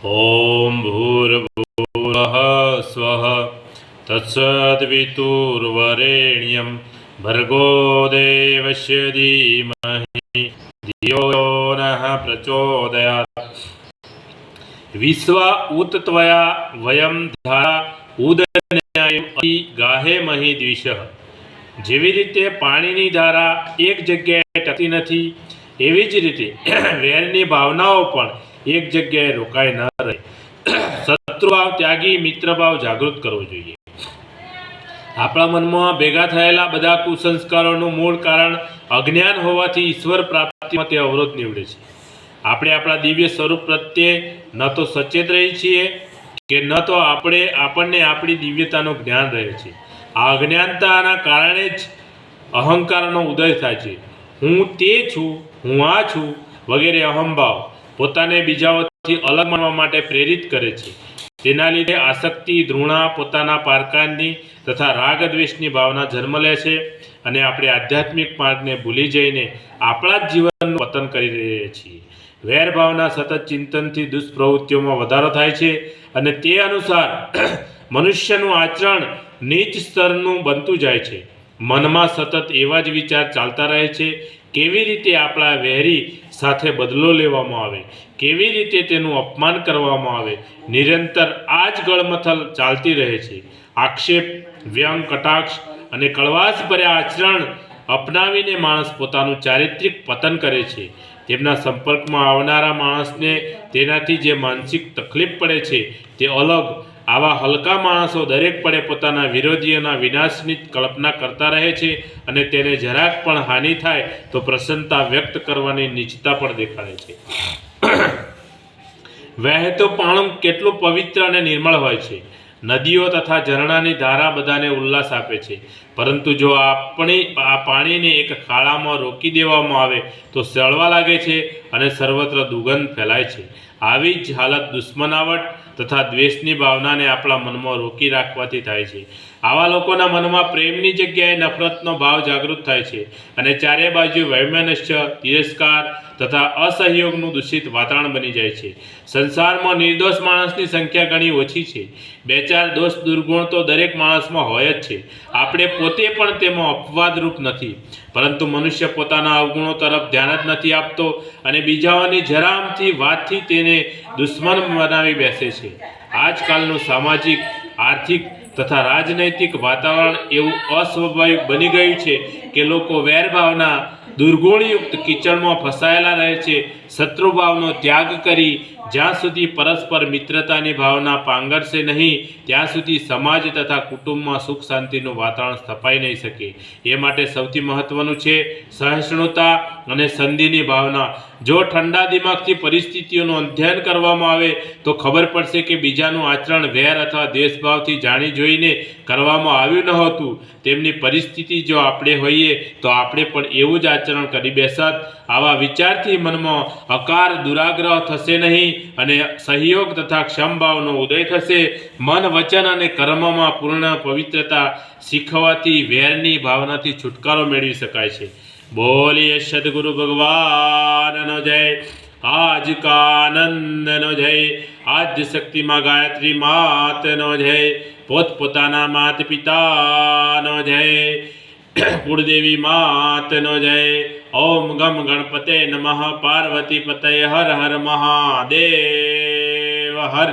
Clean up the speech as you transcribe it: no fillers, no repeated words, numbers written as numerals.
ओम भूर्भुवः स्वः तत्सद्वितुर्वरेण्यं भर्गो देवस्य धीमहि धियो नः प्रचोदयात्। विश्व उत त्वया वयम धारा उदन्यायु अति गाहे मही द्विषः। જેવી રીતે પાણીની ધારા એક જગ્યાએ ટકતી નથી, એવી જ રીતે વેરની ભાવનાઓ પણ એક જગ્યાએ રોકાઈ ન રહે। શત્રુભાવ ત્યાગી મિત્રભાવ જાગૃત કરવો જોઈએ। આપણા મનમાં ભેગા થયેલા બધા કુસંસ્કારોનું મૂળ કારણ અજ્ઞાન હોવાથી ઈશ્વર પ્રાપ્તિમાં તે અવરોધ નીવડે છે। આપણે આપણા દિવ્ય સ્વરૂપ પ્રત્યે ન તો સચેત રહીએ છીએ કે ન તો આપણને આપણી દિવ્યતાનું જ્ઞાન રહે છે। આ અજ્ઞાનતાના કારણે જ અહંકારનો ઉદય થાય છે। હું તે છું, હું આ છું વગેરે અહંભાવ પોતાને બીજાઓથી અલગ માનવા માટે પ્રેરિત કરે છે। તેના લીધે આસક્તિ, ધૃણા, પોતાના પારકાની તથા રાગ દ્વેષની ભાવના જન્મ લે છે અને આપણે આધ્યાત્મિક માર્ગને ભૂલી જઈને આપણા જ જીવનનું પતન કરી રહ્યા છીએ। વેર ભાવના સતત ચિંતનથી દુષ્પ્રવૃત્તિઓમાં વધારો થાય છે અને તે અનુસાર મનુષ્યનું આચરણ નીચ સ્તરનું બનતું જાય છે। મનમાં સતત એવા જ વિચાર ચાલતા રહે છે। કેવી રીતે આપણા વેરી સાથે બદલો લેવામાં આવે, કેવી રીતે તેનું અપમાન કરવામાં આવે, નિરંતર આ જ ગળમથલ ચાલતી રહે છે। આક્ષેપ, વ્યંગ, કટાક્ષ અને કળવાશ ભર્યા આચરણ અપનાવીને માણસ પોતાનું ચારિત્રિક પતન કરે છે। તેમના સંપર્કમાં આવનારા માણસને તેનાથી જે માનસિક તકલીફ પડે છે તે અલગ। આવા હલકા માણસો દરેક પળે પોતાના વિરોધીઓના વિનાશની કલ્પના કરતા રહે છે અને તેને જરાક પણ હાનિ થાય તો પ્રસન્નતા વ્યક્ત કરવાની નીચતા પણ દેખાડે છે। વહેતું પાણું કેટલું પવિત્ર અને નિર્મળ હોય છે। નદીઓ તથા ઝરણાની ધારા બધાને ઉલ્લાસ આપે છે, પરંતુ જો આ પાણીને એક ખાડામાં રોકી દેવામાં આવે તો સળવા લાગે છે અને સર્વત્ર દુર્ગંધ ફેલાય છે। આવી જ હાલત દુશ્મનાવટ તથા દ્વેષની ભાવનાને આપણા મનમાં રોકી રાખવાથી થાય છે। આવા લોકોના મનમાં પ્રેમની જગ્યાએ નફરતનો ભાવ જાગૃત થાય છે અને ચારે બાજુ વૈમનસ્ય, તિરસ્કાર તથા અસહયોગનું દૂષિત વાતાવરણ બની જાય છે। સંસારમાં નિર્દોષ માણસની સંખ્યા ઘણી ઓછી છે। બે ચાર દોષ દુર્ગુણ તો દરેક માણસમાં હોય જ છે। આપણે પોતે પણ તેમાં અપવાદરૂપ નથી, પરંતુ મનુષ્ય પોતાના અવગુણો તરફ ધ્યાન જ નથી આપતો અને બીજાઓની જરામથી વાતથી તેને દુશ્મન બનાવી બેસે છે। આજકાલનું સામાજિક, આર્થિક તથા રાજનૈતિક વાતાવરણ એવું અસ્વાભાવિક બની ગયું છે કે લોકો વેરભાવના દુર્ગુણયુક્ત કીચડમાં ફસાયેલા રહે છે। શત્રુભાવનો ત્યાગ કરી જ્યાં સુધી પરસ્પર મિત્રતાની ભાવના પાંગરશે નહીં, ત્યાં સુધી સમાજ તથા કુટુંબમાં સુખ શાંતિનું વાતાવરણ સ્થપાઈ નહીં શકે। એ માટે સૌથી મહત્વનું છે સહિષ્ણુતા અને સંધિની ભાવના। જો ઠંડા દિમાગથી પરિસ્થિતિઓનું અધ્યયન કરવામાં આવે તો ખબર પડશે કે બીજાનું આચરણ વેર અથવા દ્વેષભાવથી જાણી જોઈને કરવામાં આવ્યું ન હતું। તેમની પરિસ્થિતિ જો આપણે હોઈએ તો આપણે પણ એવું જ આચરણ કરી બેસત। આવા વિચારથી મનમાં અકાર દુરાગ્રહ થશે નહીં અને સહયોગ તથા ક્ષમભાવનો ઉદય થશે। મન, વચન અને કર્મમાં પૂર્ણ પવિત્રતા શીખવાથી વેરની ભાવનાથી છુટકારો મેળવી શકાય છે। બોલીએ સદગુરુ ભગવાનનો જય। આજ કાનંદનો જય। આદ્ય શક્તિમાં ગાયત્રી માતનો જય। પોતપોતાના માત પિતાનો જય। કુળદેવી માતનો જય। ઓમ ગમ ગણપતે નમઃ। પાર્વતી પતય હર હર મહાદેવ હર।